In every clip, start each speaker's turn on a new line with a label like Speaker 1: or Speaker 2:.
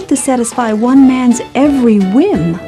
Speaker 1: enough to satisfy one man's every whim.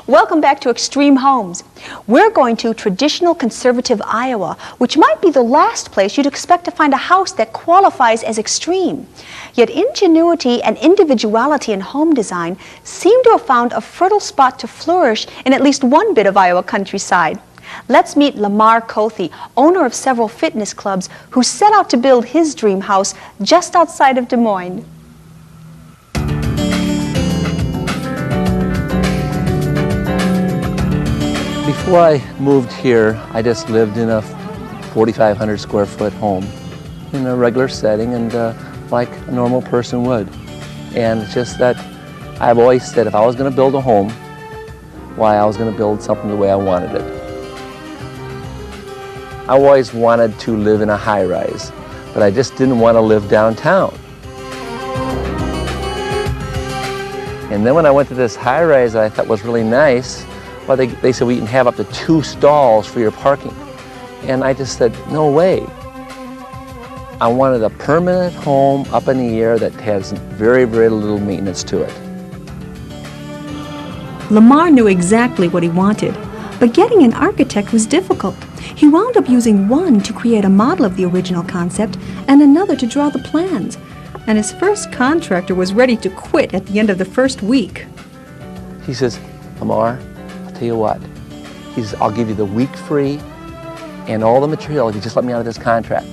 Speaker 2: Welcome back to Extreme Homes. We're going to traditional conservative Iowa, which might be the last place you'd expect to find a house that qualifies as extreme. Yet ingenuity and individuality in home design seem to have found a fertile spot to flourish in at least one bit of Iowa countryside. Let's meet Lamar Cothe, owner of several fitness clubs, who set out to build his dream house just outside of Des Moines.
Speaker 3: Before I moved here, I just lived in a 4,500 square foot home in a regular setting and like a normal person would. And it's just that I've always said if I was going to build a home, why I was going to build something the way I wanted it. I always wanted to live in a high-rise, but I just didn't want to live downtown. And then when I went to this high-rise that I thought was really nice, well, they said, well, you can have up to 2 stalls for your parking. And I just said, no way. I wanted a permanent home up in the air that has very, very little maintenance to it.
Speaker 1: Lamar knew exactly what he wanted, but getting an architect was difficult. He wound up using one to create a model of the original concept and another to draw the plans. And his first contractor was ready to quit at the end of the first week.
Speaker 3: He says, Lamar, tell you what, he says, I'll give you the week free and all the material if you just let me out of this contract.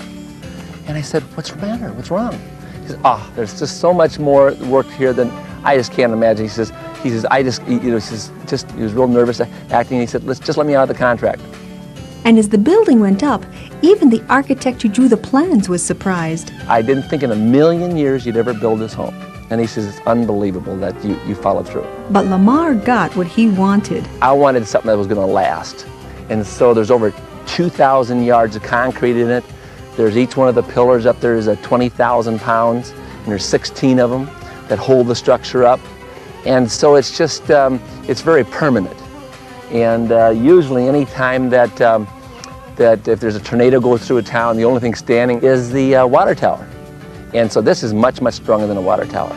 Speaker 3: And I said, what's the matter? What's wrong? He says, there's just so much more work here than I just can't imagine. He says, I just, he was real nervous acting. He said, just let me out of the contract.
Speaker 1: And as the building went up, even the architect who drew the plans was surprised.
Speaker 3: I didn't think in a million years you'd ever build this home. And he says, it's unbelievable that you followed through.
Speaker 1: But Lamar got what he wanted.
Speaker 3: I wanted something that was going to last. And so there's over 2,000 yards of concrete in it. There's each one of the pillars up there is 20,000 pounds, and there's 16 of them that hold the structure up. And so it's just, it's very permanent. And usually any time that if there's a tornado goes through a town, the only thing standing is the water tower. And so this is much, much stronger than a water tower.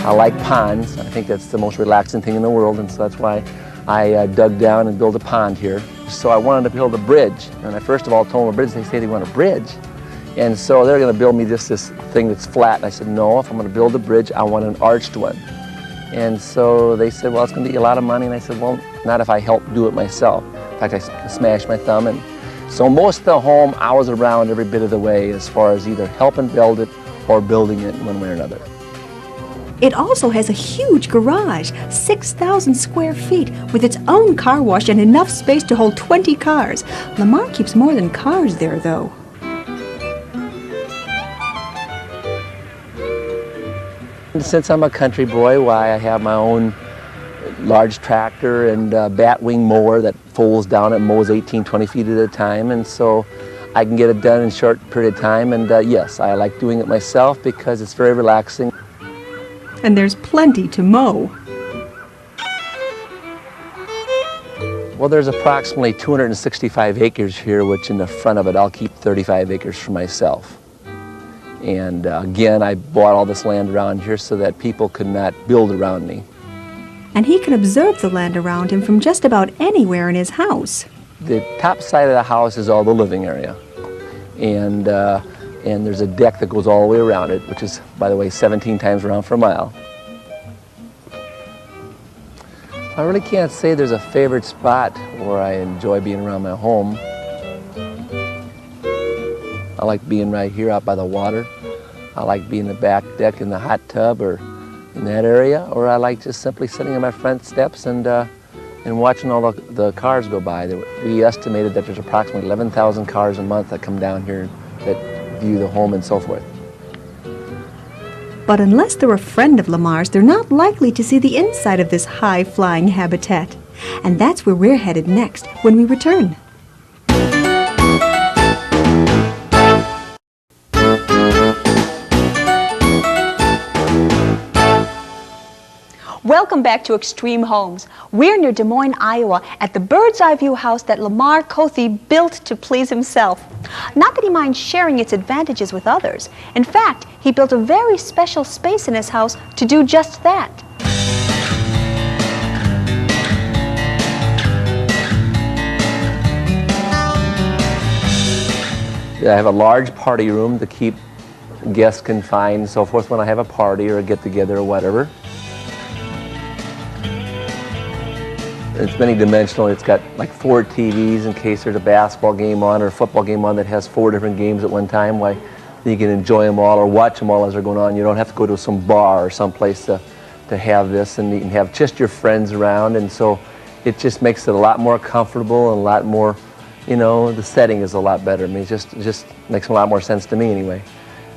Speaker 3: I like ponds. I think that's the most relaxing thing in the world, and so that's why I dug down and built a pond here. So I wanted to build a bridge. And I first of all told them a bridge. They say they want a bridge. And so they're going to build me this thing that's flat. And I said, no, if I'm going to build a bridge, I want an arched one. And so they said, well, it's going to be a lot of money. And I said, well, not if I help do it myself. In fact, I smashed my thumb. And so most of the home, I was around every bit of the way as far as either helping build it or building it in one way or another.
Speaker 1: It also has a huge garage, 6,000 square feet, with its own car wash and enough space to hold 20 cars. Lamar keeps more than cars there, though.
Speaker 3: Since I'm a country boy, why I have my own large tractor and batwing mower that folds down and mows 18, 20 feet at a time, and so I can get it done in a short period of time. And yes, I like doing it myself because it's very relaxing.
Speaker 1: And there's plenty to mow.
Speaker 3: Well, there's approximately 265 acres here, which in the front of it, I'll keep 35 acres for myself. And again, I bought all this land around here so that people could not build around me.
Speaker 1: And he can observe the land around him from just about anywhere in his house.
Speaker 3: The top side of the house is all the living area. And there's a deck that goes all the way around it, which is, by the way, 17 times around for a mile. I really can't say there's a favorite spot where I enjoy being around my home. I like being right here out by the water. I like being in the back deck in the hot tub or in that area, or I like just simply sitting on my front steps and watching all the cars go by. We estimated that there's approximately 11,000 cars a month that come down here that view the home and so forth.
Speaker 1: But unless they're a friend of Lamar's, they're not likely to see the inside of this high-flying habitat. And that's where we're headed next when we return.
Speaker 2: Welcome back to Extreme Homes. We're near Des Moines, Iowa, at the bird's eye view house that Lamar Cothey built to please himself. Not that he minds sharing its advantages with others. In fact, he built a very special space in his house to do just that.
Speaker 3: I have a large party room to keep guests confined and so forth when I have a party or a get-together or whatever. It's many dimensional. It's got like 4 TVs in case there's a basketball game on or a football game on that has 4 different games at one time. Why you can enjoy them all or watch them all as they're going on. You don't have to go to some bar or someplace to have this, and you can have just your friends around, and so it just makes it a lot more comfortable and a lot more, you know, the setting is a lot better. I mean, it just makes a lot more sense to me anyway.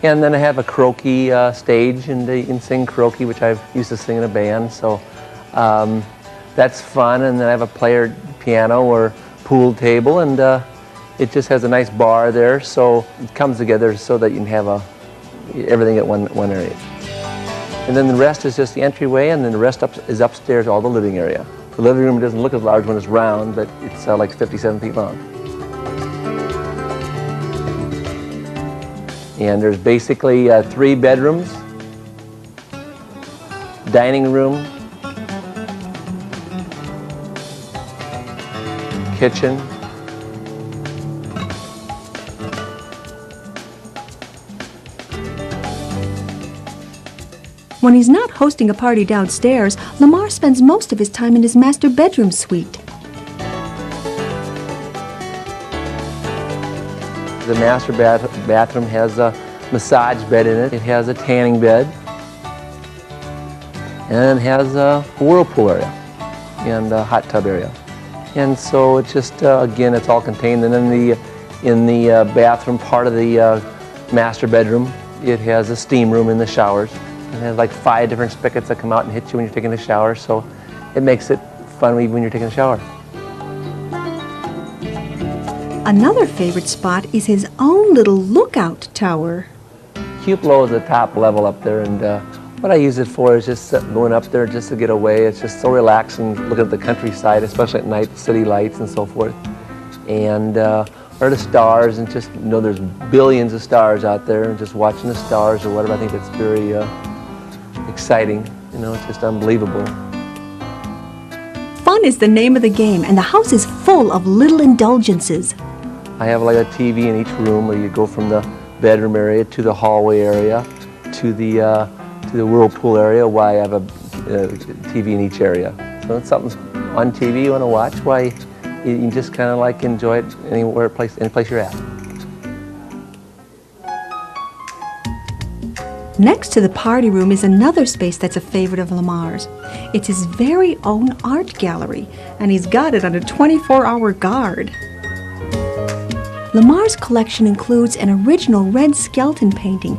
Speaker 3: And then I have a karaoke stage, and you can sing karaoke, which I used to sing in a band, so that's fun. And then I have a player piano or pool table, and it just has a nice bar there, so it comes together so that you can have everything at one area. And then the rest is just the entryway, and then the rest is upstairs, all the living area. The living room doesn't look as large when it's round, but it's like 57 feet long. And there's basically 3 bedrooms, dining room, kitchen,
Speaker 1: When he's not hosting a party downstairs, Lamar spends most of his time in his master bedroom suite.
Speaker 3: The master bathroom has a massage bed in it. It has a tanning bed, and it has a whirlpool area and a hot tub area. And so it's just, again, it's all contained. And then in the bathroom part of the master bedroom, it has a steam room in the showers. It has like 5 different spigots that come out and hit you when you're taking a shower, so it makes it fun even when you're taking a shower.
Speaker 1: Another favorite spot is his own little lookout tower.
Speaker 3: Cupola is the top level up there, and what I use it for is just going up there just to get away. It's just so relaxing looking at the countryside, especially at night, the city lights and so forth. And or the stars, and just, you know, there's billions of stars out there, and just watching the stars or whatever, I think it's very exciting. You know, it's just unbelievable.
Speaker 1: Fun is the name of the game, and the house is full of little indulgences.
Speaker 3: I have like a TV in each room, where you go from the bedroom area to the hallway area to the whirlpool area. Why I have a TV in each area. So if something's on TV you want to watch, why you can just kind of like enjoy it any place you're at.
Speaker 1: Next to the party room is another space that's a favorite of Lamar's. It's his very own art gallery, and he's got it on a 24-hour guard. Lamar's collection includes an original red skeleton painting,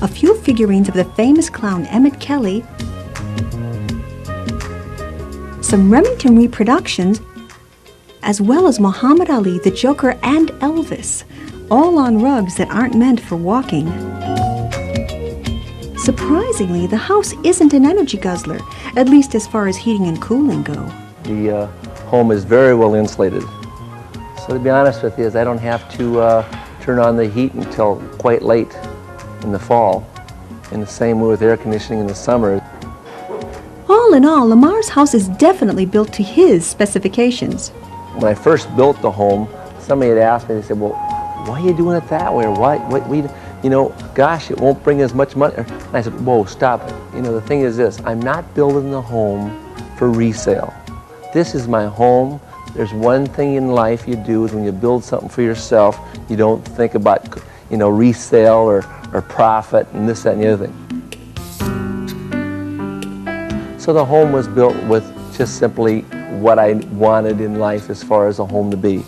Speaker 1: a few figurines of the famous clown Emmett Kelly, some Remington reproductions, as well as Muhammad Ali, the Joker, and Elvis, all on rugs that aren't meant for walking. Surprisingly, the house isn't an energy guzzler, at least as far as heating and cooling go.
Speaker 3: The home is very well insulated. So to be honest with you, I don't have to turn on the heat until quite late in the fall. And the same with air conditioning in the summer.
Speaker 1: All in all, Lamar's house is definitely built to his specifications.
Speaker 3: When I first built the home, somebody had asked me, they said, well, why are you doing it that way? Or why, you know, gosh, it won't bring as much money. And I said, whoa, stop it. You know, the thing is this, I'm not building the home for resale. This is my home. There's one thing in life you do is when you build something for yourself, you don't think about, you know, resale or profit and this, that, and the other thing. So the home was built with just simply what I wanted in life as far as a home to be.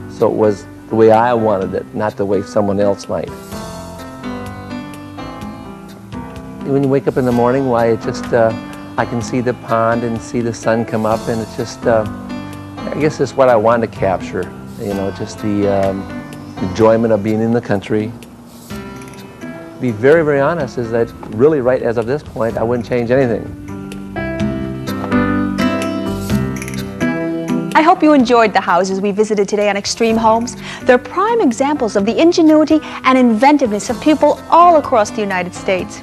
Speaker 3: So it was the way I wanted it, not the way someone else might. When you wake up in the morning, why, it just, I can see the pond and see the sun come up, and it's just, I guess it's what I wanted to capture, you know, just the enjoyment of being in the country. To be very, very honest, is that really right as of this point, I wouldn't change anything.
Speaker 2: I hope you enjoyed the houses we visited today on Extreme Homes. They're prime examples of the ingenuity and inventiveness of people all across the United States.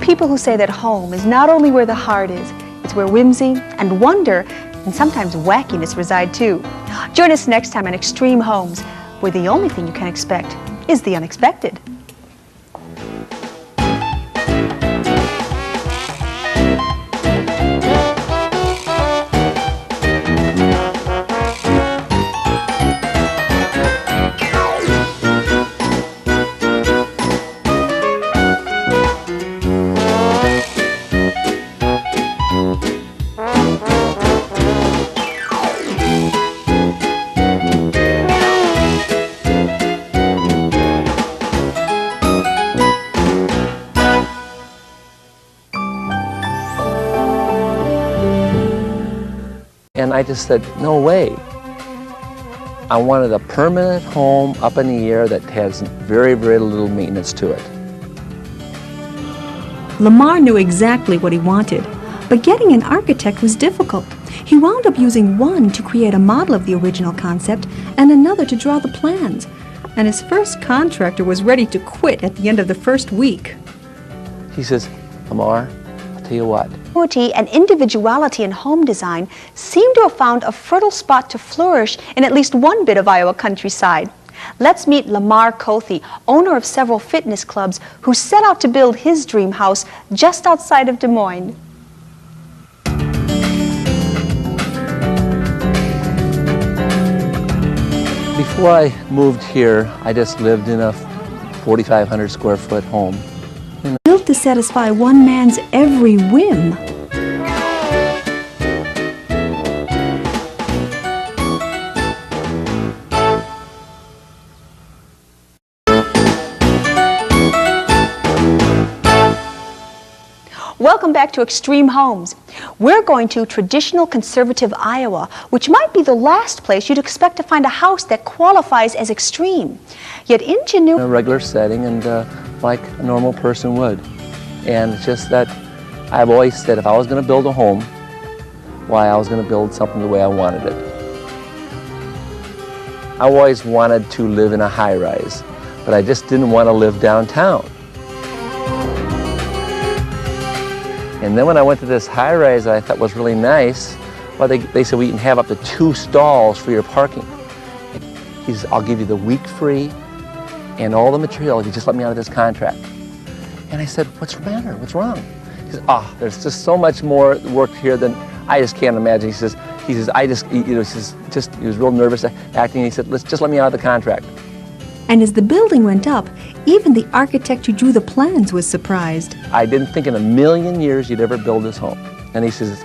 Speaker 2: People who say that home is not only where the heart is, it's where whimsy and wonder and sometimes wackiness reside too. Join us next time on Extreme Homes, where the only thing you can expect is the unexpected.
Speaker 3: And I just said, no way. I wanted a permanent home up in the air that has very, very little maintenance to it.
Speaker 1: Lamar knew exactly what he wanted, but getting an architect was difficult. He wound up using one to create a model of the original concept and another to draw the plans. And his first contractor was ready to quit at the end of the first week.
Speaker 3: He says, Lamar, I'll tell you what.
Speaker 2: Ingenuity and individuality in home design seem to have found a fertile spot to flourish in at least one bit of Iowa countryside. Let's meet Lamar Cothe, owner of several fitness clubs, who set out to build his dream house just outside of Des Moines.
Speaker 3: Before I moved here, I just lived in a 4,500 square foot home.
Speaker 1: Built to satisfy one man's every whim.
Speaker 2: Welcome back to Extreme Homes. We're going to traditional conservative Iowa, which might be the last place you'd expect to find a house that qualifies as extreme. Yet ingenuity...
Speaker 3: In a regular setting and like a normal person would. And it's just that I've always said if I was going to build a home, why I was going to build something the way I wanted it. I always wanted to live in a high-rise, but I just didn't want to live downtown. And then when I went to this high-rise that I thought was really nice, well, they said, well, you can have up to 2 stalls for your parking. He says, I'll give you the week free and all the material if you just let me out of this contract. And I said, what's the matter? What's wrong? He says, there's just so much more work here than I just can't imagine. He says, I just, he was real nervous acting. He said, just let me out of the contract.
Speaker 1: And as the building went up, even the architect who drew the plans was surprised.
Speaker 3: I didn't think in a million years you'd ever build this home. And he says,